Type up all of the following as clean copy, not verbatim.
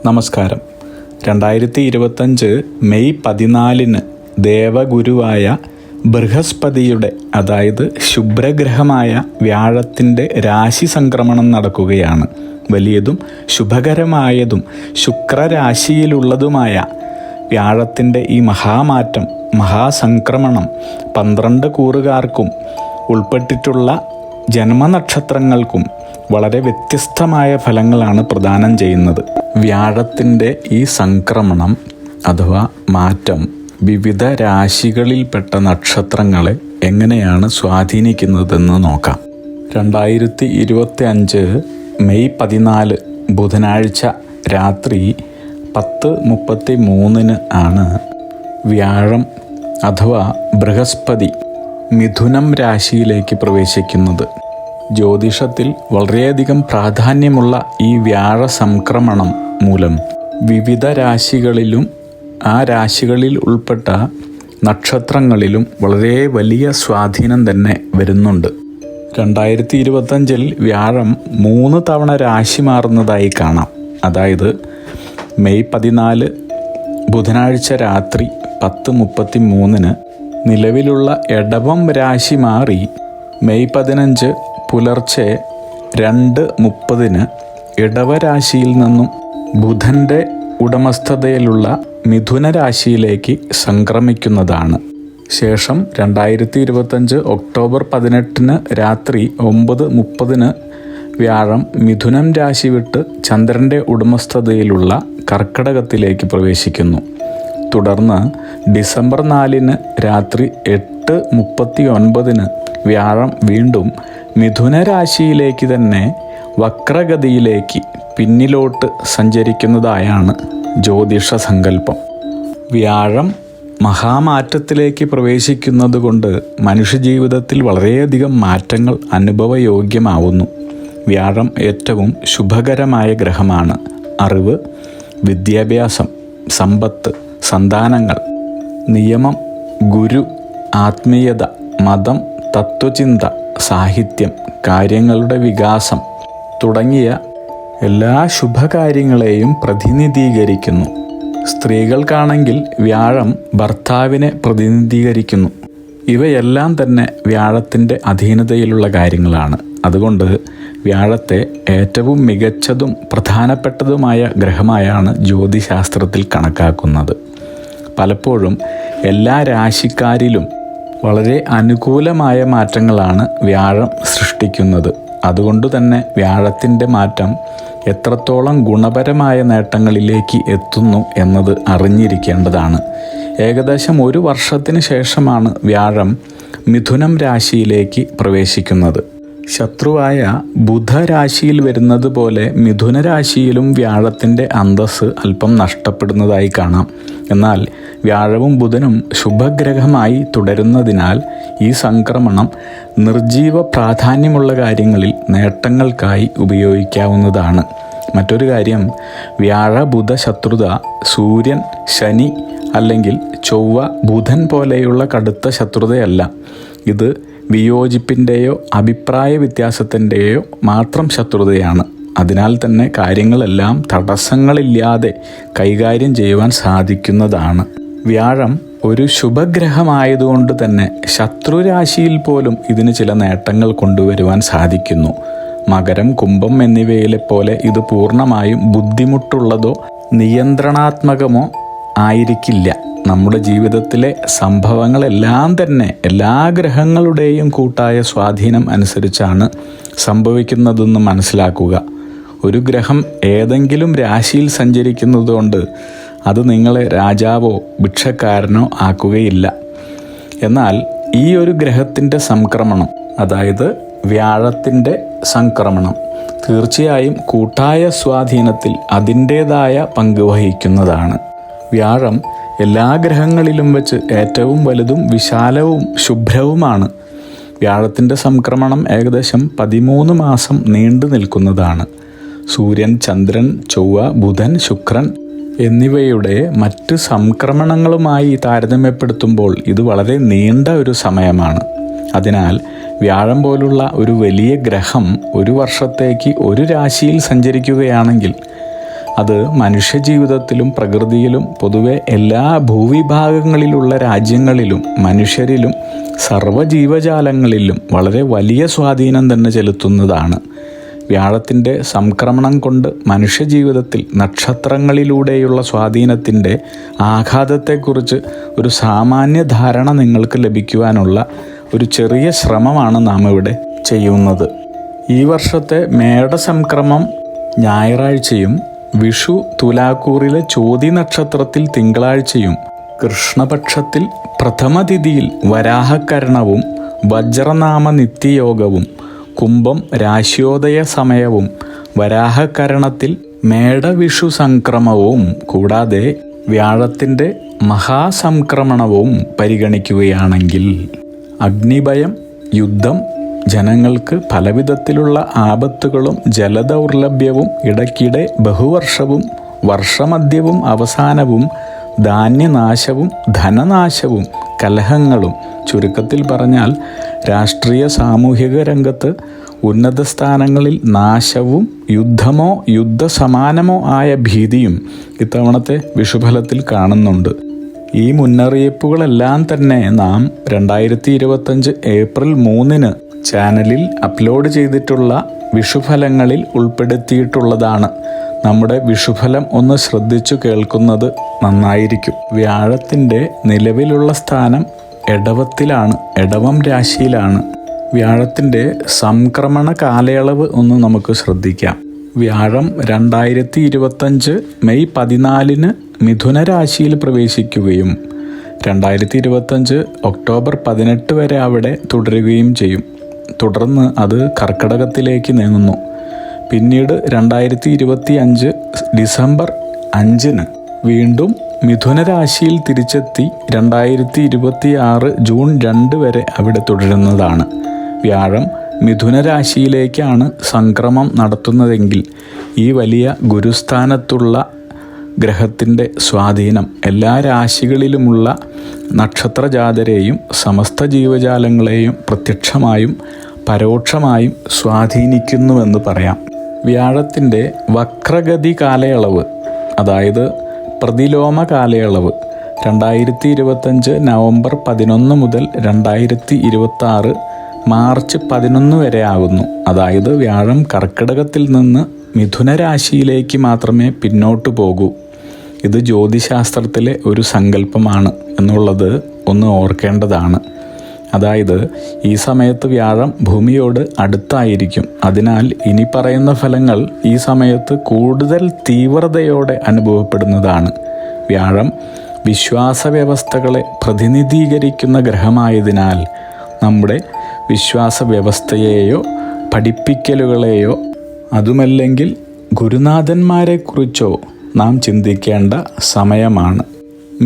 നമസ്കാരം. 2025 മെയ് 14 ദേവഗുരുവായ ബൃഹസ്പതിയുടെ, അതായത് ശുഭ്രഗ്രഹമായ വ്യാഴത്തിൻ്റെ രാശി സംക്രമണം നടക്കുകയാണ്. വലിയതും ശുഭകരമായതും ശുക്രരാശിയിലുള്ളതുമായ വ്യാഴത്തിൻ്റെ ഈ മഹാമാറ്റം, മഹാസംക്രമണം 12 കൂറുകാർക്കും ഉൾപ്പെട്ടിട്ടുള്ള ജന്മനക്ഷത്രങ്ങൾക്കും വളരെ വ്യത്യസ്തമായ ഫലങ്ങളാണ് പ്രദാനം ചെയ്യുന്നത്. വ്യാഴത്തിൻ്റെ ഈ സംക്രമണം അഥവാ മാറ്റം വിവിധ രാശികളിൽപ്പെട്ട നക്ഷത്രങ്ങളെ എങ്ങനെയാണ് സ്വാധീനിക്കുന്നതെന്ന് നോക്കാം. 2025 മെയ് 14 ബുധനാഴ്ച രാത്രി 10:33 ആണ് വ്യാഴം അഥവാ ബൃഹസ്പതി മിഥുനം രാശിയിലേക്ക് പ്രവേശിക്കുന്നത്. ജ്യോതിഷത്തിൽ വളരെയധികം പ്രാധാന്യമുള്ള ഈ വ്യാഴ സംക്രമണം മൂലം വിവിധ രാശികളിലും ആ രാശികളിൽ ഉൾപ്പെട്ട നക്ഷത്രങ്ങളിലും വളരെ വലിയ സ്വാധീനം തന്നെ വരുന്നുണ്ട്. 2025 വ്യാഴം 3 തവണ രാശി മാറുന്നതായി കാണാം. അതായത് മെയ് 14 ബുധനാഴ്ച രാത്രി 10:33 നിലവിലുള്ള എടവം രാശി മാറി മെയ് 15 പുലർച്ചെ 2:30 ഇടവരാശിയിൽ നിന്നും ബുധൻ്റെ ഉടമസ്ഥതയിലുള്ള മിഥുന രാശിയിലേക്ക് സംക്രമിക്കുന്നതാണ്. ശേഷം 2025 ഒക്ടോബർ 18 രാത്രി 9:30 വ്യാഴം മിഥുനം രാശി വിട്ട് ചന്ദ്രൻ്റെ ഉടമസ്ഥതയിലുള്ള കർക്കിടകത്തിലേക്ക് പ്രവേശിക്കുന്നു. തുടർന്ന് ഡിസംബർ 4 രാത്രി 8:39 വ്യാഴം വീണ്ടും മിഥുന രാശിയിലേക്ക് തന്നെ വക്രഗതിയിലേക്ക് പിന്നിലോട്ട് സഞ്ചരിക്കുന്നതായാണ് ജ്യോതിഷ സങ്കല്പം. വ്യാഴം മഹാമാറ്റത്തിലേക്ക് പ്രവേശിക്കുന്നത് കൊണ്ട് മനുഷ്യജീവിതത്തിൽ വളരെയധികം മാറ്റങ്ങൾ അനുഭവയോഗ്യമാവുന്നു. വ്യാഴം ഏറ്റവും ശുഭകരമായ ഗ്രഹമാണ്. അറിവ്, വിദ്യാഭ്യാസം, സമ്പത്ത്, സന്താനങ്ങൾ, നിയമം, ഗുരു, ആത്മീയത, മതം, തത്വചിന്ത, സാഹിത്യം, കാര്യങ്ങളുടെ വികാസം തുടങ്ങിയ എല്ലാ ശുഭകാര്യങ്ങളെയും പ്രതിനിധീകരിക്കുന്നു. സ്ത്രീകൾക്കാണെങ്കിൽ വ്യാഴം ഭർത്താവിനെ പ്രതിനിധീകരിക്കുന്നു. ഇവയെല്ലാം തന്നെ വ്യാഴത്തിൻ്റെ അധീനതയിലുള്ള കാര്യങ്ങളാണ്. അതുകൊണ്ട് വ്യാഴത്തെ ഏറ്റവും മികച്ചതും പ്രധാനപ്പെട്ടതുമായ ഗ്രഹമായാണ് ജ്യോതിശാസ്ത്രത്തിൽ കണക്കാക്കുന്നത്. പലപ്പോഴും എല്ലാ രാശിക്കാരിലും വളരെ അനുകൂലമായ മാറ്റങ്ങളാണ് വ്യാഴം സൃഷ്ടിക്കുന്നത്. അതുകൊണ്ട് തന്നെ വ്യാഴത്തിൻ്റെ മാറ്റം എത്രത്തോളം ഗുണപരമായ നേട്ടങ്ങളിലേക്ക് എത്തുന്നു എന്നത് അറിഞ്ഞിരിക്കേണ്ടതാണ്. ഏകദേശം 1 വർഷത്തിന് ശേഷമാണ് വ്യാഴം മിഥുനം രാശിയിലേക്ക് പ്രവേശിക്കുന്നത്. ശത്രുവായ ബുധരാശിയിൽ വരുന്നത് പോലെ മിഥുന രാശിയിലും വ്യാഴത്തിൻ്റെ അന്തസ്സ് അല്പം നഷ്ടപ്പെടുന്നതായി കാണാം. എന്നാൽ വ്യാഴവും ബുധനും ശുഭഗ്രഹമായി തുടരുന്നതിനാൽ ഈ സംക്രമണം നിർജീവ പ്രാധാന്യമുള്ള കാര്യങ്ങളിൽ നേട്ടങ്ങൾക്കായി ഉപയോഗിക്കാവുന്നതാണ്. മറ്റൊരു കാര്യം, വ്യാഴ ബുധ ശത്രുത സൂര്യൻ, ശനി അല്ലെങ്കിൽ ചൊവ്വ, ബുധൻ പോലെയുള്ള കടുത്ത ശത്രുതയല്ല. ഇത് വിയോജിപ്പിൻ്റെയോ അഭിപ്രായ വ്യത്യാസത്തിൻ്റെയോ മാത്രം ശത്രുതയാണ്. അതിനാൽ തന്നെ കാര്യങ്ങളെല്ലാം തടസ്സങ്ങളില്ലാതെ കൈകാര്യം ചെയ്യുവാൻ സാധിക്കുന്നതാണ്. വ്യാഴം ഒരു ശുഭഗ്രഹമായതുകൊണ്ട് തന്നെ ശത്രുരാശിയിൽ പോലും ഇതിന് ചില നേട്ടങ്ങൾ കൊണ്ടുവരുവാൻ സാധിക്കുന്നു. മകരം, കുംഭം എന്നിവയിലെ പോലെ ഇത് പൂർണ്ണമായും ബുദ്ധിമുട്ടുള്ളതോ നിയന്ത്രണാത്മകമോ ആയിരിക്കില്ല. നമ്മുടെ ജീവിതത്തിലെ സംഭവങ്ങളെല്ലാം തന്നെ എല്ലാ ഗ്രഹങ്ങളുടെയും കൂട്ടായ സ്വാധീനം അനുസരിച്ചാണ് സംഭവിക്കുന്നതെന്ന് മനസ്സിലാക്കുക. ഒരു ഗ്രഹം ഏതെങ്കിലും രാശിയിൽ സഞ്ചരിക്കുന്നതുകൊണ്ട് അത് നിങ്ങളെ രാജാവോ ഭിക്ഷക്കാരനോ ആക്കുകയില്ല. എന്നാൽ ഈ ഒരു ഗ്രഹത്തിൻ്റെ സംക്രമണം, അതായത് വ്യാഴത്തിൻ്റെ സംക്രമണം, തീർച്ചയായും കൂട്ടായ സ്വാധീനത്തിൽ അതിൻ്റേതായ പങ്ക് വഹിക്കുന്നതാണ്. വ്യാഴം എല്ലാ ഗ്രഹങ്ങളിലും വെച്ച് ഏറ്റവും വലുതും വിശാലവും ശുഭ്രവുമാണ്. വ്യാഴത്തിൻ്റെ സംക്രമണം ഏകദേശം 13 മാസം നീണ്ടു നിൽക്കുന്നതാണ്. സൂര്യൻ, ചന്ദ്രൻ, ചൊവ്വ, ബുധൻ, ശുക്രൻ എന്നിവയുടെ മറ്റ് സംക്രമണങ്ങളുമായി താരതമ്യപ്പെടുത്തുമ്പോൾ ഇത് വളരെ നീണ്ട ഒരു സമയമാണ്. അതിനാൽ വ്യാഴം പോലുള്ള ഒരു വലിയ ഗ്രഹം ഒരു വർഷത്തേക്ക് ഒരു രാശിയിൽ സഞ്ചരിക്കുകയാണെങ്കിൽ അത് മനുഷ്യജീവിതത്തിലും പ്രകൃതിയിലും പൊതുവെ എല്ലാ ഭൂവിഭാഗങ്ങളിലുള്ള രാജ്യങ്ങളിലും മനുഷ്യരിലും സർവ്വജീവജാലങ്ങളിലും വളരെ വലിയ സ്വാധീനം തന്നെ ചെലുത്തുന്നതാണ്. വ്യാഴത്തിൻ്റെ സംക്രമണം കൊണ്ട് മനുഷ്യജീവിതത്തിൽ നക്ഷത്രങ്ങളിലൂടെയുള്ള സ്വാധീനത്തിൻ്റെ ആഘാതത്തെക്കുറിച്ച് ഒരു സാമാന്യ ധാരണ നിങ്ങൾക്ക് ലഭിക്കുവാനുള്ള ഒരു ചെറിയ ശ്രമമാണ് നാം ഇവിടെ ചെയ്യുന്നത്. ഈ വർഷത്തെ മേടസംക്രമം ഞായറാഴ്ചയും വിഷു തുലാക്കൂറിലെ ചോതി നക്ഷത്രത്തിൽ തിങ്കളാഴ്ചയും കൃഷ്ണപക്ഷത്തിൽ പ്രഥമ തിഥിയിൽ വരാഹക്കരണവും വജ്രനാമ നിത്യയോഗവും കുംഭം രാശ്യോദയ സമയവും വരാഹകരണത്തിൽ മേടവിഷു സംക്രമവും കൂടാതെ വ്യാഴത്തിൻ്റെ മഹാസംക്രമണവും പരിഗണിക്കുകയാണെങ്കിൽ അഗ്നിഭയം, യുദ്ധം, ജനങ്ങൾക്ക് പലവിധത്തിലുള്ള ആപത്തുകളും ജലദൗർലഭ്യവും ഇടയ്ക്കിടെ ബഹുവർഷവും വർഷമധ്യവും അവസാനവും ധാന്യനാശവും ധനനാശവും കലഹങ്ങളും, ചുരുക്കത്തിൽ പറഞ്ഞാൽ രാഷ്ട്രീയ സാമൂഹിക രംഗത്ത് ഉന്നത സ്ഥാനങ്ങളിൽ നാശവും യുദ്ധമോ യുദ്ധസമാനമോ ആയ ഭീതിയും ഇത്തവണത്തെ വിഷുഫലത്തിൽ കാണുന്നുണ്ട്. ഈ മുന്നറിയിപ്പുകളെല്ലാം തന്നെ നാം 2025 ഏപ്രിൽ 3 ചാനലിൽ അപ്ലോഡ് ചെയ്തിട്ടുള്ള വിഷുഫലങ്ങളിൽ ഉൾപ്പെടുത്തിയിട്ടുള്ളതാണ്. നമ്മുടെ വിഷുഫലം ഒന്ന് ശ്രദ്ധിച്ചു കേൾക്കുന്നത് നന്നായിരിക്കും. വ്യാഴത്തിൻ്റെ നിലവിലുള്ള സ്ഥാനം എടവത്തിലാണ്, എടവം രാശിയിലാണ്. വ്യാഴത്തിൻ്റെ സംക്രമണ കാലയളവ് ഒന്ന് നമുക്ക് ശ്രദ്ധിക്കാം. വ്യാഴം 2025 മെയ് 14 മിഥുന രാശിയിൽ പ്രവേശിക്കുകയും 2025 ഒക്ടോബർ 18 വരെ അവിടെ തുടരുകയും ചെയ്യും. തുടർന്ന് അത് കർക്കിടകത്തിലേക്ക് നീങ്ങുന്നു. പിന്നീട് 2025 ഡിസംബർ 5 വീണ്ടും മിഥുന രാശിയിൽ തിരിച്ചെത്തി 2026 ജൂൺ 2 വരെ അവിടെ തുടരുന്നതാണ്. വ്യാഴം മിഥുന രാശിയിലേക്കാണ് സംക്രമം നടത്തുന്നതെങ്കിൽ ഈ വലിയ ഗുരുസ്ഥാനത്തുള്ള ഗ്രഹത്തിൻ്റെ സ്വാധീനം എല്ലാ രാശികളിലുമുള്ള നക്ഷത്രജാതരെയും സമസ്ത ജീവജാലങ്ങളെയും പ്രത്യക്ഷമായും പരോക്ഷമായും സ്വാധീനിക്കുന്നുവെന്ന് പറയാം. വ്യാഴത്തിൻ്റെ വക്രഗതി കാലയളവ്, അതായത് പ്രതിലോമ കാലയളവ് 2025 നവംബർ 11 മുതൽ 2026 മാർച്ച് 11 വരെ ആകുന്നു. അതായത് വ്യാഴം കർക്കിടകത്തിൽ നിന്ന് മിഥുന രാശിയിലേക്ക് മാത്രമേ പിന്നോട്ട് പോകൂ. ഇത് ജ്യോതിശാസ്ത്രത്തിലെ ഒരു സങ്കല്പമാണ് എന്നുള്ളത് ഒന്ന് ഓർക്കേണ്ടതാണ്. അതായത് ഈ സമയത്ത് വ്യാഴം ഭൂമിയോട് അടുത്തായിരിക്കും. അതിനാൽ ഇനി പറയുന്ന ഫലങ്ങൾ ഈ സമയത്ത് കൂടുതൽ തീവ്രതയോടെ അനുഭവപ്പെടുന്നതാണ്. വ്യാഴം വിശ്വാസ വ്യവസ്ഥകളെ പ്രതിനിധീകരിക്കുന്ന ഗ്രഹമായതിനാൽ നമ്മുടെ വിശ്വാസ വ്യവസ്ഥയെയോ പഠിപ്പിക്കലുകളെയോ അതുമല്ലെങ്കിൽ ഗുരുനാഥന്മാരെക്കുറിച്ചോ നാം ചിന്തിക്കേണ്ട സമയമാണ്.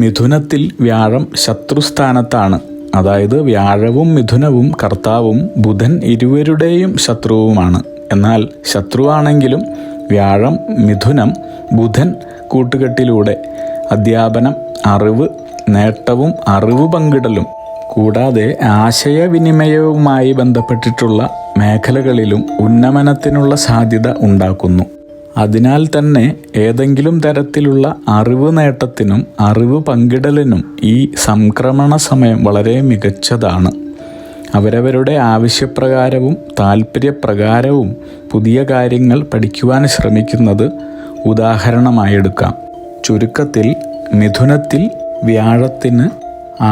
മിഥുനത്തിൽ വ്യാഴം ശത്രുസ്ഥാനത്താണ്. അതായത് വ്യാഴവും മിഥുനവും കർത്താവും ബുധൻ ഇരുവരുടെയും ശത്രുവുമാണ്. എന്നാൽ ശത്രുവാണെങ്കിലും വ്യാഴം മിഥുനം ബുധൻ കൂട്ടുകെട്ടിലൂടെ അധ്യാപനം, അറിവ്, നേട്ടവും അറിവ് പങ്കിടലും കൂടാതെ ആശയവിനിമയവുമായി ബന്ധപ്പെട്ടിട്ടുള്ള മേഖലകളിലും ഉന്നമനത്തിനുള്ള സാധ്യത ഉണ്ടാക്കുന്നു. അതിനാൽ തന്നെ ഏതെങ്കിലും തരത്തിലുള്ള അറിവ് നേട്ടത്തിനും അറിവ് പങ്കിടലിനും ഈ സംക്രമണ സമയം വളരെ മികച്ചതാണ്. അവരവരുടെ ആവശ്യപ്രകാരവും താല്പര്യപ്രകാരവും പുതിയ കാര്യങ്ങൾ പഠിക്കുവാൻ ശ്രമിക്കുന്നത് ഉദാഹരണമായെടുക്കാം. ചുരുക്കത്തിൽ മിഥുനത്തിൽ വ്യാഴത്തിന്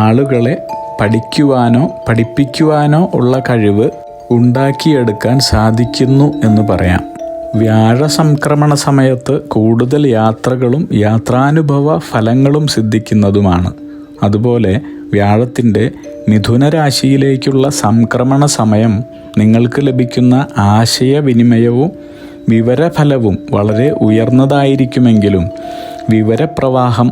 ആളുകളെ പഠിക്കുവാനോ പഠിപ്പിക്കുവാനോ ഉള്ള കഴിവ് ഉണ്ടാക്കിയെടുക്കാൻ സാധിക്കുന്നു എന്ന് പറയാം. വ്യാഴ സംക്രമണ സമയത്ത് കൂടുതൽ യാത്രകളും യാത്രാനുഭവ ഫലങ്ങളും സിദ്ധിക്കുന്നതുമാണ്. അതുപോലെ വ്യാഴത്തിൻ്റെ മിഥുന രാശിയിലേക്കുള്ള സംക്രമണ സമയം നിങ്ങൾക്ക് ലഭിക്കുന്ന ആശയവിനിമയവും വിവരഫലവും വളരെ ഉയർന്നതായിരിക്കുമെങ്കിലും വിവരപ്രവാഹം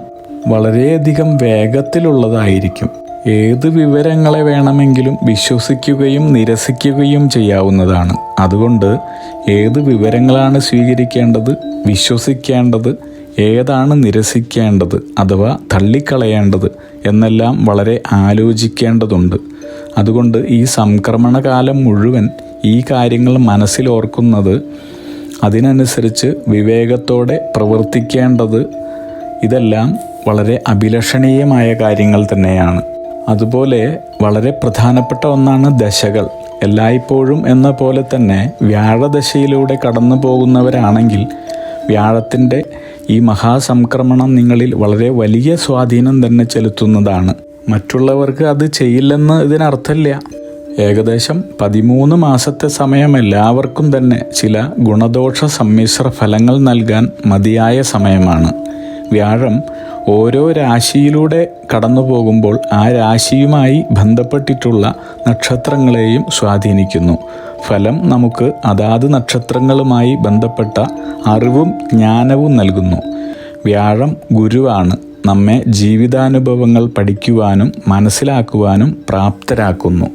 വളരെയധികം വേഗത്തിലുള്ളതായിരിക്കും. ഏത് വിവരങ്ങളെ വേണമെങ്കിലും വിശ്വസിക്കുകയും നിരസിക്കുകയും ചെയ്യാവുന്നതാണ്. അതുകൊണ്ട് ഏത് വിവരങ്ങളാണ് സ്വീകരിക്കേണ്ടത്, വിശ്വസിക്കേണ്ടത്, ഏതാണ് നിരസിക്കേണ്ടത് അഥവാ തള്ളിക്കളയേണ്ടത് എന്നെല്ലാം വളരെ ആലോചിക്കേണ്ടതുണ്ട്. അതുകൊണ്ട് ഈ സംക്രമണകാലം മുഴുവൻ ഈ കാര്യങ്ങൾ മനസ്സിലോർക്കുന്നത് അതിനനുസരിച്ച് വിവേകത്തോടെ പ്രവർത്തിക്കേണ്ടത്. ഇതെല്ലാം വളരെ അഭിലഷണീയമായ കാര്യങ്ങൾ തന്നെയാണ്. അതുപോലെ വളരെ പ്രധാനപ്പെട്ട ഒന്നാണ് ദശകൾ. എല്ലായ്പ്പോഴും എന്ന പോലെ തന്നെ വ്യാഴദശയിലൂടെ കടന്നു പോകുന്നവരാണെങ്കിൽ വ്യാഴത്തിൻ്റെ ഈ മഹാസംക്രമണം നിങ്ങളിൽ വളരെ വലിയ സ്വാധീനം തന്നെ ചെലുത്തുന്നതാണ്. മറ്റുള്ളവർക്ക് അത് ചെയ്യില്ലെന്ന് ഇതിനർത്ഥമില്ല. ഏകദേശം 13 മാസത്തെ സമയം എല്ലാവർക്കും തന്നെ ചില ഗുണദോഷ സമ്മിശ്ര ഫലങ്ങൾ നൽകാൻ മതിയായ സമയമാണ്. വ്യാഴം ഓരോ രാശിയിലൂടെ കടന്നു പോകുമ്പോൾ ആ രാശിയുമായി ബന്ധപ്പെട്ടിട്ടുള്ള നക്ഷത്രങ്ങളെയും സ്വാധീനിക്കുന്നു. ഫലം നമുക്ക് അതാത് നക്ഷത്രങ്ങളുമായി ബന്ധപ്പെട്ട അറിവും ജ്ഞാനവും നൽകുന്നു. വ്യാഴം ഗുരുവാണ്. നമ്മെ ജീവിതാനുഭവങ്ങൾ പഠിക്കുവാനും മനസ്സിലാക്കുവാനും പ്രാപ്തരാക്കുന്നു.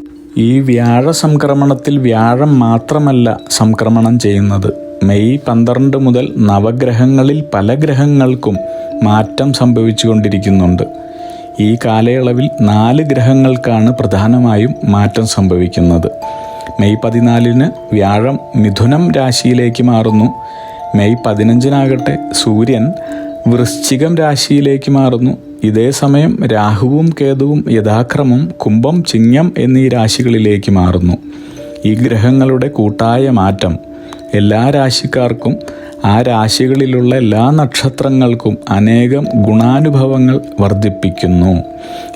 ഈ വ്യാഴ സംക്രമണത്തിൽ വ്യാഴം മാത്രമല്ല സംക്രമണം ചെയ്യുന്നത്. മെയ് 12 മുതൽ നവഗ്രഹങ്ങളിൽ പല ഗ്രഹങ്ങൾക്കും മാറ്റം സംഭവിച്ചുകൊണ്ടിരിക്കുന്നുണ്ട്. ഈ കാലയളവിൽ 4 ഗ്രഹങ്ങൾക്കാണ് പ്രധാനമായും മാറ്റം സംഭവിക്കുന്നത്. മെയ് 14 വ്യാഴം മിഥുനം രാശിയിലേക്ക് മാറുന്നു. മെയ് 15 സൂര്യൻ വൃശ്ചികം രാശിയിലേക്ക് മാറുന്നു. ഇതേ സമയം രാഹുവും കേതുവും യഥാക്രമം കുംഭം, ചിങ്ങം എന്നീ രാശികളിലേക്ക് മാറുന്നു. ഈ ഗ്രഹങ്ങളുടെ കൂട്ടായ മാറ്റം എല്ലാ രാശിക്കാർക്കും ആ രാശികളിലുള്ള എല്ലാ നക്ഷത്രങ്ങൾക്കും അനേകം ഗുണാനുഭവങ്ങൾ വർദ്ധിപ്പിക്കുന്നു.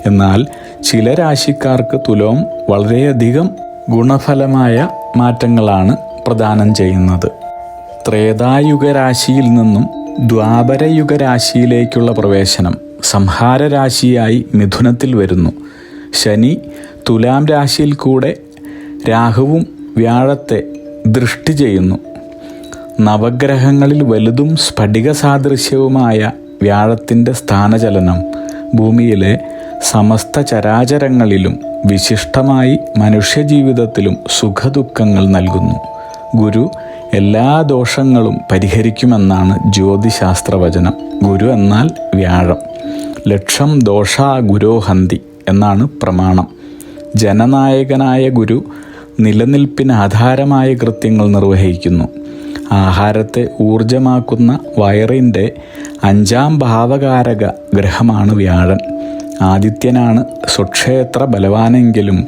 എന്നാൽ ചില രാശിക്കാർക്ക് തുലോം വളരെയധികം ഗുണഫലമായ മാറ്റങ്ങളാണ് പ്രദാനം ചെയ്യുന്നത്. ത്രേതായുഗ രാശിയിൽ നിന്നും ദ്വാപരയുഗ രാശിയിലേക്കുള്ള പ്രവേശനം സംഹാര രാശിയായി മിഥുനത്തിൽ വരുന്നു. ശനി തുലാം രാശിയിൽ കൂടെ രാഹുവും വ്യാഴത്തെ ദൃഷ്ടി ചെയ്യുന്നു. നവഗ്രഹങ്ങളിൽ വലുതും സ്ഫടിക സാദൃശ്യവുമായ വ്യാഴത്തിൻ്റെ സ്ഥാനചലനം ഭൂമിയിലെ സമസ്ത ചരാചരങ്ങളിലും വിശിഷ്ടമായി മനുഷ്യജീവിതത്തിലും സുഖദുഃഖങ്ങൾ നൽകുന്നു. ഗുരു എല്ലാ ദോഷങ്ങളും പരിഹരിക്കുമെന്നാണ് ജ്യോതിശാസ്ത്രവചനം. ഗുരു എന്നാൽ വ്യാഴം. ലക്ഷം ദോഷാ ഗുരോഹന്തി എന്നാണ് പ്രമാണം. ജനനായകനായ ഗുരു നിലനിൽപ്പിന് ആധാരമായ കൃത്യങ്ങൾ നിർവഹിക്കുന്നു. ആഹാരത്തെ ഊർജമാക്കുന്ന വയറിൻ്റെ 5ാം ഭാവകാരക ഗ്രഹമാണ് വ്യാഴൻ. ആദിത്യനാണ് സ്വക്ഷേത്ര ബലവാനെങ്കിലും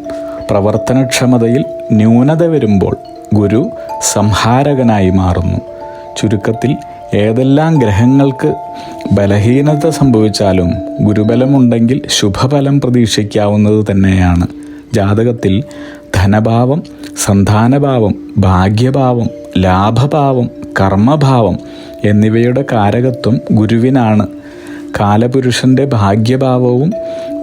പ്രവർത്തനക്ഷമതയിൽ ന്യൂനത വരുമ്പോൾ ഗുരു സംഹാരകനായി മാറുന്നു. ചുരുക്കത്തിൽ ഏതെല്ലാം ഗ്രഹങ്ങൾക്ക് ബലഹീനത സംഭവിച്ചാലും ഗുരുബലമുണ്ടെങ്കിൽ ശുഭഫലം പ്രതീക്ഷിക്കാവുന്നത് തന്നെയാണ്. ജാതകത്തിൽ ധനഭാവം, സന്താനഭാവം, ഭാഗ്യഭാവം, ലാഭഭാവം, കർമ്മഭാവം എന്നിവയുടെ കാരകത്വം ഗുരുവിനാണ്. കാലപുരുഷൻ്റെ ഭാഗ്യഭാവവും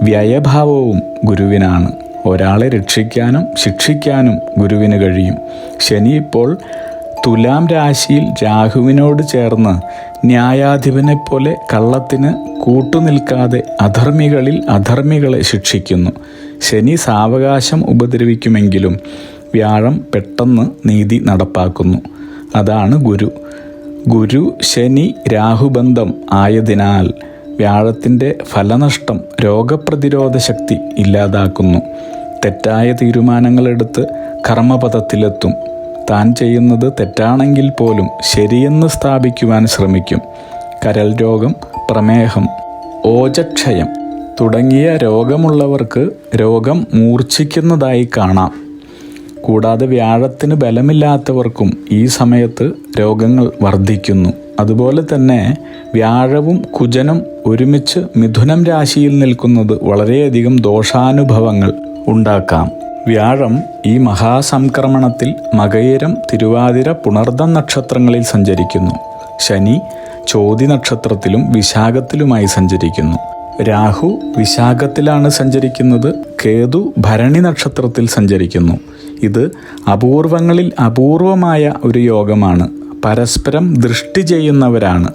വ്യയഭാവവും ഗുരുവിനാണ്. ഒരാളെ രക്ഷിക്കാനും ശിക്ഷിക്കാനും ഗുരുവിന് കഴിയും. ശനി ഇപ്പോൾ തുലാം രാശിയിൽ രാഹുവിനോട് ചേർന്ന് ന്യായാധിപനെ പോലെ കള്ളത്തിന് കൂട്ടുനിൽക്കാതെ അധർമ്മികളിൽ അധർമ്മികളെ ശിക്ഷിക്കുന്നു. ശനി സാവകാശം ഉപദ്രവിക്കുമെങ്കിലും വ്യാഴം പെട്ടെന്ന് നീതി നടപ്പാക്കുന്നു. അതാണ് ഗുരു. ഗുരു ശനി രാഹുബന്ധം ആയതിനാൽ വ്യാഴത്തിൻ്റെ ഫലനഷ്ടം രോഗപ്രതിരോധ ശക്തി ഇല്ലാതാക്കുന്നു. തെറ്റായ തീരുമാനങ്ങളെടുത്ത് കർമ്മപഥത്തിലെത്തും. താൻ ചെയ്യുന്നത് തെറ്റാണെങ്കിൽ പോലും ശരിയെന്ന് സ്ഥാപിക്കുവാൻ ശ്രമിക്കും. കരൾ രോഗം, പ്രമേഹം, ഓജക്ഷയം തുടങ്ങിയ രോഗമുള്ളവർക്ക് രോഗം മൂർച്ഛിക്കുന്നതായി കാണാം. കൂടാതെ വ്യാഴത്തിന് ബലമില്ലാത്തവർക്കും ഈ സമയത്ത് രോഗങ്ങൾ വർദ്ധിക്കുന്നു. അതുപോലെ തന്നെ വ്യാഴവും കുജനും ഒരുമിച്ച് മിഥുനം രാശിയിൽ നിൽക്കുന്നത് വളരെയധികം ദോഷാനുഭവങ്ങൾ ഉണ്ടാക്കാം. വ്യാഴം ഈ മഹാസംക്രമണത്തിൽ മകയിരം, തിരുവാതിര, പുണർദം നക്ഷത്രങ്ങളിൽ സഞ്ചരിക്കുന്നു. ശനി ചോതി നക്ഷത്രത്തിലും വിശാഖത്തിലുമായി സഞ്ചരിക്കുന്നു. രാഹു വിശാഖത്തിലാണ് സഞ്ചരിക്കുന്നത്. കേതു ഭരണി നക്ഷത്രത്തിൽ സഞ്ചരിക്കുന്നു. ഇത് അപൂർവങ്ങളിൽ അപൂർവമായ ഒരു യോഗമാണ്. പരസ്പരം ദൃഷ്ടി ചെയ്യുന്നവരാണ്.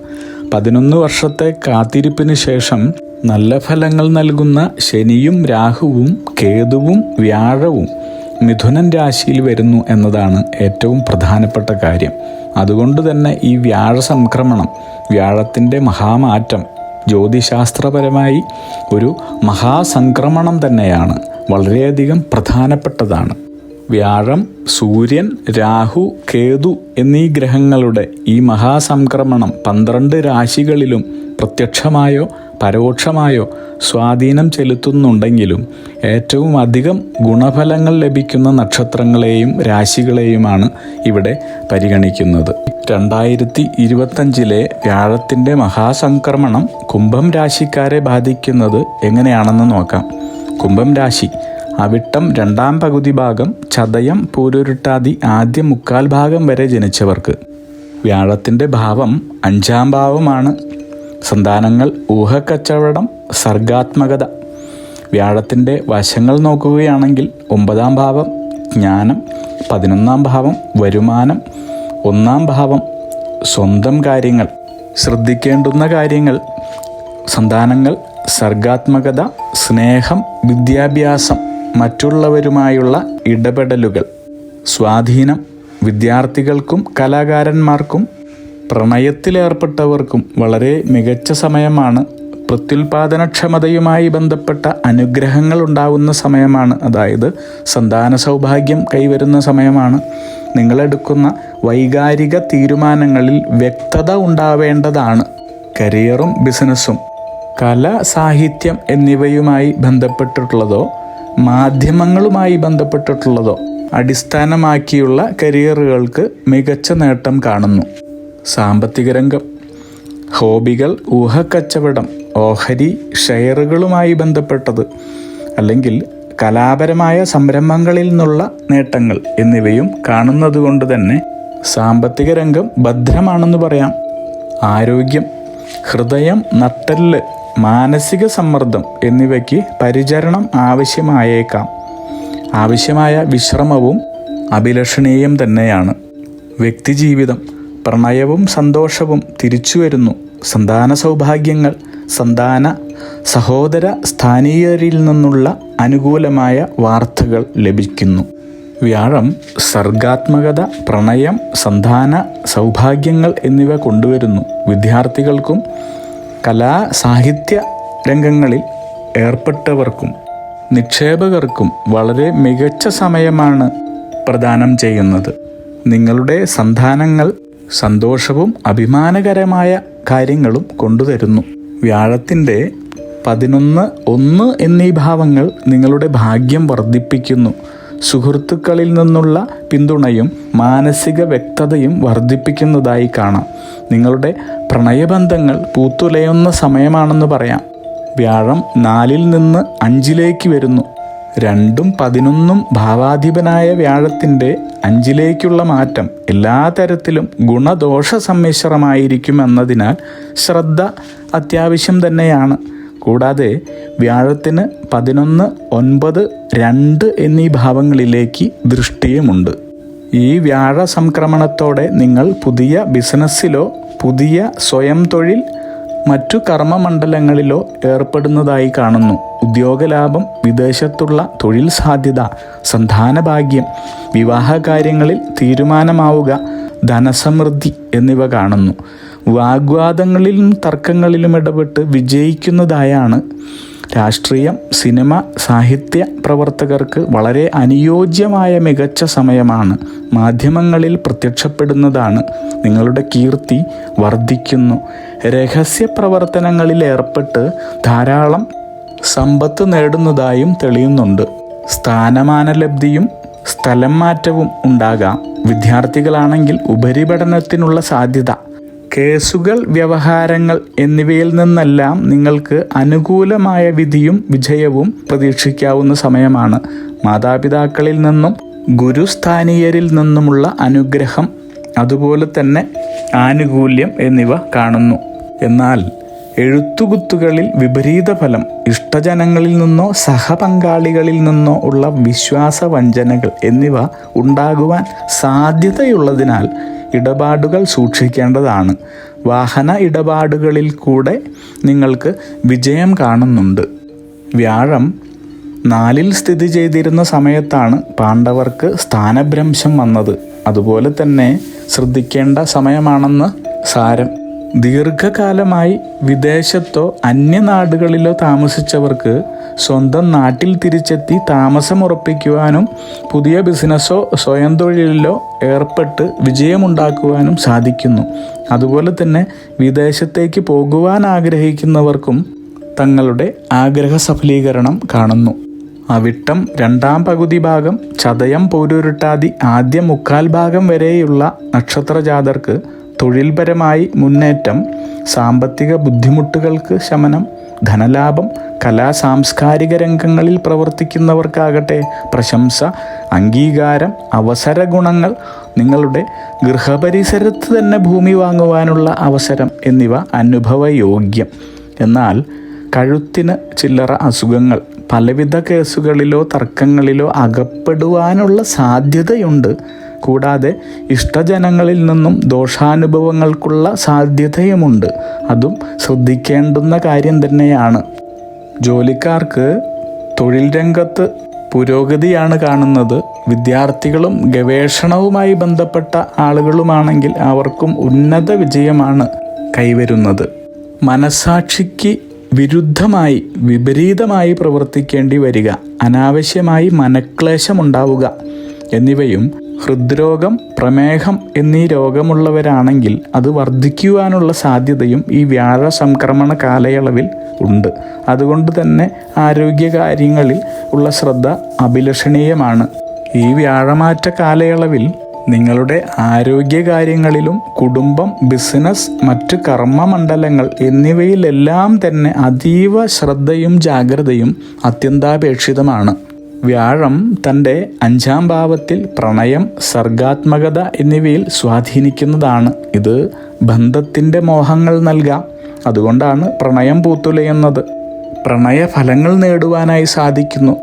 11 വർഷത്തെ കാത്തിരിപ്പിന് ശേഷം നല്ല ഫലങ്ങൾ നൽകുന്ന ശനിയും രാഹുവും കേതുവും വ്യാഴവും മിഥുനൻ രാശിയിൽ വരുന്നു എന്നതാണ് ഏറ്റവും പ്രധാനപ്പെട്ട കാര്യം. അതുകൊണ്ട് തന്നെ ഈ വ്യാഴ സംക്രമണം, വ്യാഴത്തിൻ്റെ മഹാമാറ്റം ജ്യോതിശാസ്ത്രപരമായി ഒരു മഹാസംക്രമണം തന്നെയാണ്. വളരെയധികം പ്രധാനപ്പെട്ടതാണ്. വ്യാഴം, സൂര്യൻ, രാഹു, കേതു എന്നീ ഗ്രഹങ്ങളുടെ ഈ മഹാസംക്രമണം 12 രാശികളിലും പ്രത്യക്ഷമായോ പരോക്ഷമായോ സ്വാധീനം ചെലുത്തുന്നുണ്ടെങ്കിലും ഏറ്റവും അധികം ഗുണഫലങ്ങൾ ലഭിക്കുന്ന നക്ഷത്രങ്ങളെയും രാശികളെയുമാണ് ഇവിടെ പരിഗണിക്കുന്നത്. 2025 വ്യാഴത്തിൻ്റെ മഹാസംക്രമണം കുംഭം രാശിക്കാരെ ബാധിക്കുന്നത് എങ്ങനെയാണെന്ന് നോക്കാം. കുംഭം രാശി അവിട്ടം 2ാം പകുതി ഭാഗം, ചതയം, പൂരുരുട്ടാതി ആദ്യ 3/4 ഭാഗം വരെ ജനിച്ചവർക്ക്. വ്യാഴത്തിൻ്റെ ഭാവം 5ാം ഭാവമാണ്. സന്താനങ്ങൾ, ഊഹക്കച്ചവടം, സർഗാത്മകത. വ്യാഴത്തിൻ്റെ വശങ്ങൾ നോക്കുകയാണെങ്കിൽ 9ാം ഭാവം ജ്ഞാനം, 11ാം ഭാവം വരുമാനം, 1ാം ഭാവം സ്വന്തം കാര്യങ്ങൾ. ശ്രദ്ധിക്കേണ്ടുന്ന കാര്യങ്ങൾ: സന്താനങ്ങൾ, സർഗാത്മകത, സ്നേഹം, വിദ്യാഭ്യാസം, മറ്റുള്ളവരുമായുള്ള ഇടപെടലുകൾ. സ്വാധീനം: വിദ്യാർത്ഥികൾക്കും കലാകാരന്മാർക്കും പ്രണയത്തിലേർപ്പെട്ടവർക്കും വളരെ മികച്ച സമയമാണ്. പ്രത്യുൽപാദനക്ഷമതയുമായി ബന്ധപ്പെട്ട അനുഗ്രഹങ്ങൾ ഉണ്ടാവുന്ന സമയമാണ്. അതായത് സന്താന സൗഭാഗ്യം കൈവരുന്ന സമയമാണ്. നിങ്ങളെടുക്കുന്ന വൈകാരിക തീരുമാനങ്ങളിൽ വ്യക്തത ഉണ്ടാവേണ്ടതാണ്. കരിയറും ബിസിനസ്സും, കല, സാഹിത്യം എന്നിവയുമായി ബന്ധപ്പെട്ടിട്ടുള്ളതോ മാധ്യമങ്ങളുമായി ബന്ധപ്പെട്ടിട്ടുള്ളതോ അടിസ്ഥാനമാക്കിയുള്ള കരിയറുകൾക്ക് മികച്ച നേട്ടം കാണുന്നു. സാമ്പത്തിക രംഗം, ഹോബികൾ, ഊഹക്കച്ചവടം, ഓഹരി, ഷെയറുകളുമായി ബന്ധപ്പെട്ടത് അല്ലെങ്കിൽ കലാപരമായ സംരംഭങ്ങളിൽ നിന്നുള്ള നേട്ടങ്ങൾ എന്നിവയും കാണുന്നതുകൊണ്ട് തന്നെ സാമ്പത്തിക രംഗം ഭദ്രമാണെന്ന് പറയാം. ആരോഗ്യം, ഹൃദയം, നട്ടെല്ല്, മാനസിക സമ്മർദ്ദം എന്നിവയ്ക്ക് പരിചരണം ആവശ്യമായേക്കാം. ആവശ്യമായ വിശ്രമവും അഭിലഷണീയം തന്നെയാണ്. വ്യക്തിജീവിതം, പ്രണയവും സന്തോഷവും തിരിച്ചുവരുന്നു. സന്താന സൗഭാഗ്യങ്ങൾ, സന്താന സഹോദര സ്ഥാനീയരിൽ നിന്നുള്ള അനുകൂലമായ വാർത്തകൾ ലഭിക്കുന്നു. വ്യാഴം സർഗാത്മകത, പ്രണയം, സന്താന സൗഭാഗ്യങ്ങൾ എന്നിവ കൊണ്ടുവരുന്നു. വിദ്യാർത്ഥികൾക്കും കലാ സാഹിത്യ രംഗങ്ങളിൽ ഏർപ്പെട്ടവർക്കും നിക്ഷേപകർക്കും വളരെ മികച്ച സമയമാണ് പ്രദാനം ചെയ്യുന്നത്. നിങ്ങളുടെ സന്താനങ്ങൾ സന്തോഷവും അഭിമാനകരമായ കാര്യങ്ങളും കൊണ്ടുതരുന്നു. വ്യാഴത്തിൻ്റെ 11, 1 എന്നീ ഭാവങ്ങൾ നിങ്ങളുടെ ഭാഗ്യം വർദ്ധിപ്പിക്കുന്നു. സുഹൃത്തുക്കളിൽ നിന്നുള്ള പിന്തുണയും മാനസിക വ്യക്തതയും വർദ്ധിപ്പിക്കുന്നതായി കാണാം. നിങ്ങളുടെ പ്രണയബന്ധങ്ങൾ പൂത്തുലയുന്ന സമയമാണെന്ന് പറയാം. വ്യാഴം 4 നിന്ന് 5 വരുന്നു. 2ഉം 11ഉം ഭാവാധിപനായ വ്യാഴത്തിൻ്റെ 5 മാറ്റം എല്ലാ തരത്തിലും ഗുണദോഷ സമ്മിശ്രമായിരിക്കും എന്നതിനാൽ ശ്രദ്ധ അത്യാവശ്യം തന്നെയാണ്. കൂടാതെ വ്യാഴത്തിന് 11, 9, 2 എന്നീ ഭാവങ്ങളിലേക്ക് ദൃഷ്ടിയുമുണ്ട്. ഈ വ്യാഴ സംക്രമണത്തോടെ നിങ്ങൾ പുതിയ ബിസിനസ്സിലോ പുതിയ സ്വയം തൊഴിൽ മറ്റു കർമ്മമണ്ഡലങ്ങളിലോ ഏർപ്പെടുന്നതായി കാണുന്നു. ഉദ്യോഗലാഭം, വിദേശത്തുള്ള തൊഴിൽ സാധ്യത, സന്താനഭാഗ്യം, വിവാഹകാര്യങ്ങളിൽ തീരുമാനമാവുക, ധനസമൃദ്ധി എന്നിവ കാണുന്നു. വാഗ്വാദങ്ങളിലും തർക്കങ്ങളിലും ഇടപെട്ട് വിജയിക്കുന്നതായാണ്. രാഷ്ട്രീയം, സിനിമ, സാഹിത്യ പ്രവർത്തകർക്ക് വളരെ അനുയോജ്യമായ മികച്ച സമയമാണ്. മാധ്യമങ്ങളിൽ പ്രത്യക്ഷപ്പെടുന്നതാണ്. നിങ്ങളുടെ കീർത്തി വർദ്ധിക്കുന്നു. രഹസ്യ പ്രവർത്തനങ്ങളിൽ ഏർപ്പെട്ട് ധാരാളം സമ്പത്ത് നേടുന്നതായും തെളിയുന്നുണ്ട്. സ്ഥാനമാനലബ്ധിയും സ്ഥലം മാറ്റവും ഉണ്ടാകാം. വിദ്യാർത്ഥികളാണെങ്കിൽ ഉപരിപഠനത്തിനുള്ള സാധ്യത, കേസുകൾ, വ്യവഹാരങ്ങൾ എന്നിവയിൽ നിന്നെല്ലാം നിങ്ങൾക്ക് അനുകൂലമായ വിധിയും വിജയവും പ്രതീക്ഷിക്കാവുന്ന സമയമാണ്. മാതാപിതാക്കളിൽ നിന്നും ഗുരുസ്ഥാനീയരിൽ നിന്നുമുള്ള അനുഗ്രഹം, അതുപോലെ തന്നെ ആനുകൂല്യം എന്നിവ കാണുന്നു. എന്നാൽ എഴുത്തുകുത്തുകളിൽ വിപരീത ഫലം, ഇഷ്ടജനങ്ങളിൽ നിന്നോ സഹപങ്കാളികളിൽ നിന്നോ ഉള്ള വിശ്വാസവഞ്ചനകൾ എന്നിവ ഉണ്ടാകുവാൻ സാധ്യതയുള്ളതിനാൽ ഇടപാടുകൾ സൂക്ഷിക്കേണ്ടതാണ്. വാഹന ഇടപാടുകളിൽ കൂടെ നിങ്ങൾക്ക് വിജയം കാണുന്നുണ്ട്. വ്യാഴം 4 സ്ഥിതി ചെയ്തിരുന്ന സമയത്താണ് പാണ്ഡവർക്ക് സ്ഥാനഭ്രംശം വന്നത്. അതുപോലെ തന്നെ ശ്രദ്ധിക്കേണ്ട സമയമാണെന്ന് സാരം. ദീർഘകാലമായി വിദേശത്തോ അന്യനാടുകളിലോ താമസിച്ചവർക്ക് സ്വന്തം നാട്ടിൽ തിരിച്ചെത്തി താമസമുറപ്പിക്കുവാനും പുതിയ ബിസിനസ്സോ സ്വയം തൊഴിലിലോ ഏർപ്പെട്ട് വിജയമുണ്ടാക്കുവാനും സാധിക്കുന്നു. അതുപോലെ തന്നെ വിദേശത്തേക്ക് പോകുവാൻ ആഗ്രഹിക്കുന്നവർക്കും തങ്ങളുടെ ആഗ്രഹ സഫലീകരണം കാണുന്നു. അവിട്ടം രണ്ടാം പകുതി ഭാഗം, ചതയം പൂരുരുട്ടാതി ആദ്യ മുക്കാൽ ഭാഗം വരെയുള്ള നക്ഷത്രജാതർക്ക് തൊഴിൽപരമായി മുന്നേറ്റം, സാമ്പത്തിക ബുദ്ധിമുട്ടുകൾക്ക് ശമനം, ധനലാഭം, സാംസ്കാരിക രംഗങ്ങളിൽ പ്രവർത്തിക്കുന്നവർക്കാകട്ടെ പ്രശംസ, അംഗീകാരം, അവസര ഗുണങ്ങൾ, നിങ്ങളുടെ ഗൃഹപരിസരത്ത് തന്നെ ഭൂമി വാങ്ങുവാനുള്ള അവസരം എന്നിവ അനുഭവയോഗ്യം. എന്നാൽ കഴുത്തിന് ചില്ലറ അസുഖങ്ങൾ, പലവിധ കേസുകളിലോ തർക്കങ്ങളിലോ അകപ്പെടുവാനുള്ള സാധ്യതയുണ്ട്. കൂടാതെ ഇഷ്ടജനങ്ങളിൽ നിന്നും ദോഷാനുഭവങ്ങൾക്കുള്ള സാധ്യതയുമുണ്ട്. അതും ശ്രദ്ധിക്കേണ്ടുന്ന കാര്യം തന്നെയാണ്. ജോലിക്കാർക്ക് തൊഴിൽ രംഗത്ത് പുരോഗതിയാണ് കാണുന്നത്. വിദ്യാർത്ഥികളും ഗവേഷണവുമായി ബന്ധപ്പെട്ട ആളുകളുമാണെങ്കിൽ അവർക്കും ഉന്നത വിജയമാണ് കൈവരുന്നത്. മനസാക്ഷിക്ക് വിരുദ്ധമായി വിപരീതമായി പ്രവർത്തിക്കേണ്ടി വരിക, അനാവശ്യമായി മനക്ലേശമുണ്ടാവുക എന്നിവയും, ഹൃദ്രോഗം, പ്രമേഹം എന്നീ രോഗമുള്ളവരാണെങ്കിൽ അത് വർദ്ധിക്കുവാനുള്ള സാധ്യതയും ഈ വ്യാഴ സംക്രമണ കാലയളവിൽ ഉണ്ട്. അതുകൊണ്ട് തന്നെ ആരോഗ്യകാര്യങ്ങളിൽ ഉള്ള ശ്രദ്ധ അഭിലഷണീയമാണ്. ഈ വ്യാഴമാറ്റ കാലയളവിൽ നിങ്ങളുടെ ആരോഗ്യകാര്യങ്ങളിലും കുടുംബം, ബിസിനസ്, മറ്റ് കർമ്മമണ്ഡലങ്ങൾ എന്നിവയിലെല്ലാം തന്നെ അതീവ ശ്രദ്ധയും ജാഗ്രതയും അത്യന്താപേക്ഷിതമാണ്. വ്യാഴം തൻ്റെ 5ാം ഭാവത്തിൽ പ്രണയം, സർഗാത്മകത എന്നിവയിൽ സ്വാധീനിക്കുന്നതാണ്. ഇത് ബന്ധത്തിൻ്റെ മോഹങ്ങൾ നൽകാം. അതുകൊണ്ടാണ് പ്രണയം പൂത്തുലയുന്നത്. പ്രണയഫലങ്ങൾ നേടുവാനായി സാധിക്കുന്നു.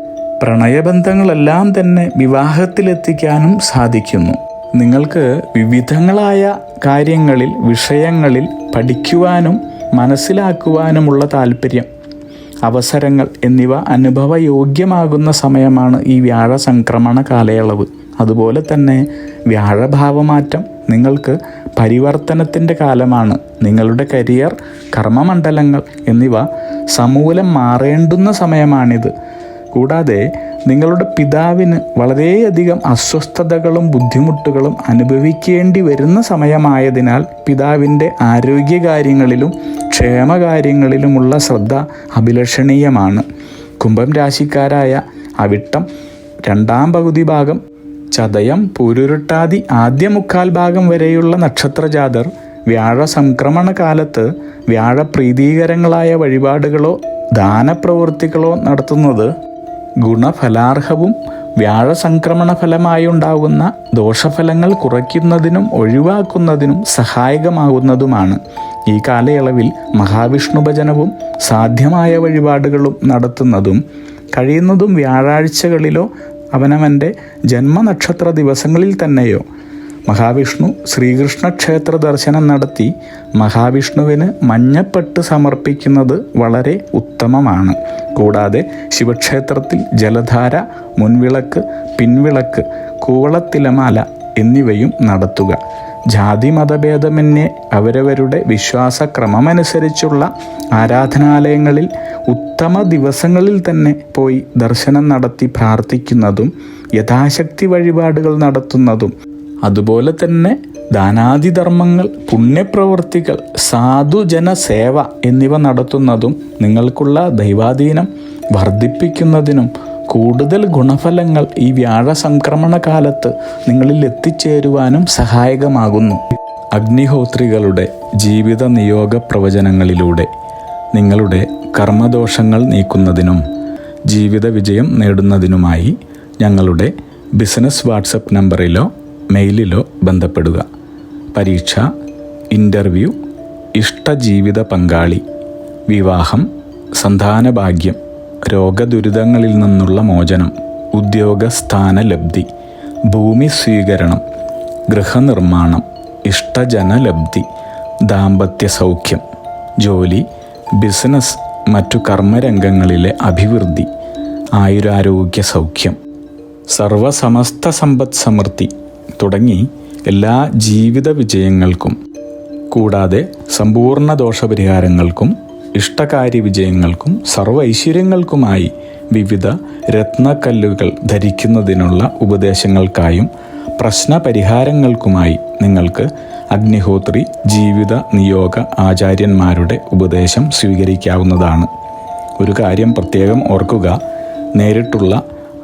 പ്രണയബന്ധങ്ങളെല്ലാം തന്നെ വിവാഹത്തിലെത്തിക്കാനും സാധിക്കുന്നു. നിങ്ങൾക്ക് വിവിധങ്ങളായ കാര്യങ്ങളിൽ, വിഷയങ്ങളിൽ പഠിക്കുവാനും മനസ്സിലാക്കുവാനുമുള്ള താല്പര്യം, അവസരങ്ങൾ എന്നിവ അനുഭവയോഗ്യമാകുന്ന സമയമാണ് ഈ വ്യാഴ സംക്രമണ കാലയളവ്. അതുപോലെ തന്നെ വ്യാഴഭാവമാറ്റം നിങ്ങൾക്ക് പരിവർത്തനത്തിൻ്റെ കാലമാണ്. നിങ്ങളുടെ കരിയർ, കർമ്മമണ്ഡലങ്ങൾ എന്നിവ സമൂലം മാറേണ്ടുന്ന സമയമാണിത്. കൂടാതെ നിങ്ങളുടെ പിതാവിന് വളരെയധികം അസ്വസ്ഥതകളും ബുദ്ധിമുട്ടുകളും അനുഭവിക്കേണ്ടി വരുന്ന സമയമായതിനാൽ പിതാവിൻ്റെ ആരോഗ്യകാര്യങ്ങളിലും ക്ഷേമകാര്യങ്ങളിലുമുള്ള ശ്രദ്ധ അഭിലഷണീയമാണ്. കുംഭം രാശിക്കാരായ അവിട്ടം 2ാം പകുതി ഭാഗം, ചതയം പൂരുരുട്ടാതി ആദ്യ മുക്കാൽ ഭാഗം വരെയുള്ള നക്ഷത്രജാതർ വ്യാഴ സംക്രമണ കാലത്ത് വ്യാഴപ്രീതികരങ്ങളായ വഴിപാടുകളോ ദാനപ്രവൃത്തികളോ നടത്തുന്നത് ഗുണഫലാർഹവും വ്യാഴ സംക്രമണ ഫലമായി ഉണ്ടാകുന്ന ദോഷഫലങ്ങൾ കുറയ്ക്കുന്നതിനും ഒഴിവാക്കുന്നതിനും സഹായകമാകുന്നതുമാണ്. ഈ കാലയളവിൽ മഹാവിഷ്ണു ഭജനവും സാധ്യമായ വഴിപാടുകളും നടത്തുന്നതും കഴിയുന്നതും വ്യാഴാഴ്ചകളിലോ അവനവൻ്റെ ജന്മനക്ഷത്ര ദിവസങ്ങളിൽ തന്നെയോ മഹാവിഷ്ണു ശ്രീകൃഷ്ണ ക്ഷേത്ര ദർശനം നടത്തി മഹാവിഷ്ണുവിന് മഞ്ഞപ്പെട്ട് സമർപ്പിക്കുന്നത് വളരെ ഉത്തമമാണ്. കൂടാതെ ശിവക്ഷേത്രത്തിൽ ജലധാര, മുൻവിളക്ക്, പിൻവിളക്ക്, കൂവളത്തിലമാല എന്നിവയും നടത്തുക. ജാതി മതഭേദമന്യേ അവരവരുടെ വിശ്വാസക്രമമനുസരിച്ചുള്ള ആരാധനാലയങ്ങളിൽ ഉത്തമ ദിവസങ്ങളിൽ തന്നെ പോയി ദർശനം നടത്തി പ്രാർത്ഥിക്കുന്നതും യഥാശക്തി വഴിപാടുകൾ നടത്തുന്നതും, അതുപോലെ തന്നെ ദാനാദിധർമ്മങ്ങൾ, പുണ്യപ്രവൃത്തികൾ, സാധുജനസേവ എന്നിവ നടത്തുന്നതും നിങ്ങൾക്കുള്ള ദൈവാധീനം വർദ്ധിപ്പിക്കുന്നതിനും കൂടുതൽ ഗുണഫലങ്ങൾ ഈ വ്യാഴ സംക്രമണ കാലത്ത് നിങ്ങളിൽ എത്തിച്ചേരുവാനും സഹായകമാകുന്നു. അഗ്നിഹോത്രികളുടെ ജീവിത നിയോഗ പ്രവചനങ്ങളിലൂടെ നിങ്ങളുടെ കർമ്മദോഷങ്ങൾ നീക്കുന്നതിനും ജീവിത വിജയം നേടുന്നതിനുമായി ഞങ്ങളുടെ ബിസിനസ് വാട്സപ്പ് നമ്പറിലോ മെയിലിലോ ബന്ധപ്പെടുക. പരീക്ഷ, ഇൻ്റർവ്യൂ, ഇഷ്ടജീവിത പങ്കാളി, വിവാഹം, സന്താനഭാഗ്യം, രോഗദുരിതങ്ങളിൽ നിന്നുള്ള മോചനം, ഉദ്യോഗസ്ഥാനലബ്ധി, ഭൂമി സ്വീകരണം, ഗൃഹനിർമ്മാണം, ഇഷ്ടജനലബ്ധി, ദാമ്പത്യ സൗഖ്യം, ജോലി, ബിസിനസ്, മറ്റു കർമ്മരംഗങ്ങളിലെ അഭിവൃദ്ധി, ആയുരാരോഗ്യ സൗഖ്യം, സർവസമസ്ത സമ്പദ് സമൃദ്ധി തുടങ്ങി എല്ലാ ജീവിത വിജയങ്ങൾക്കും കൂടാതെ സമ്പൂർണ്ണ ദോഷപരിഹാരങ്ങൾക്കും ഇഷ്ടകാര്യ വിജയങ്ങൾക്കും സർവ്വ ഐശ്വര്യങ്ങൾക്കുമായി വിവിധ രത്നക്കല്ലുകൾ ധരിക്കുന്നതിനുള്ള ഉപദേശങ്ങൾക്കായും പ്രശ്നപരിഹാരങ്ങൾക്കുമായി നിങ്ങൾക്ക് അഗ്നിഹോത്രി ജീവിത നിയോഗ ആചാര്യന്മാരുടെ ഉപദേശം സ്വീകരിക്കാവുന്നതാണ്. ഒരു കാര്യം പ്രത്യേകം ഓർക്കുക, നേരിട്ടുള്ള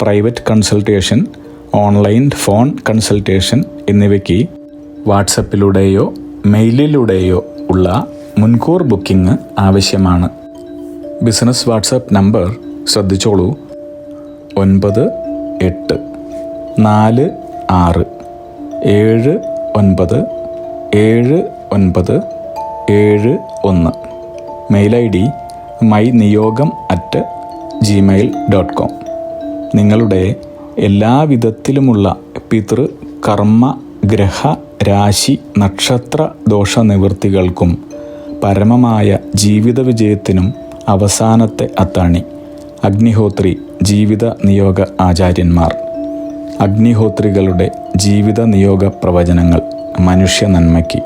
private consultation, online phone consultation എന്നിവയ്ക്ക് വാട്സപ്പിലൂടെയോ മെയിലിലൂടെയോ ഉള്ള മുൻകൂർ ബുക്കിംഗ് ആവശ്യമാണ്. ബിസിനസ് വാട്സപ്പ് നമ്പർ ശ്രദ്ധിച്ചോളൂ: 9846797971. Mail ID myniyogam@gmail.com. നിങ്ങളുടെ എല്ലാവിധത്തിലുമുള്ള പിതൃ കർമ്മ ഗ്രഹ രാശി നക്ഷത്ര ദോഷനിവൃത്തികൾക്കും പരമമായ ജീവിത വിജയത്തിനും അവസാനത്തെ അത്താണി അഗ്നിഹോത്രി ജീവിത നിയോഗ ആചാര്യന്മാർ. അഗ്നിഹോത്രികളുടെ ജീവിത നിയോഗ പ്രവചനങ്ങൾ മനുഷ്യ നന്മയ്ക്ക്.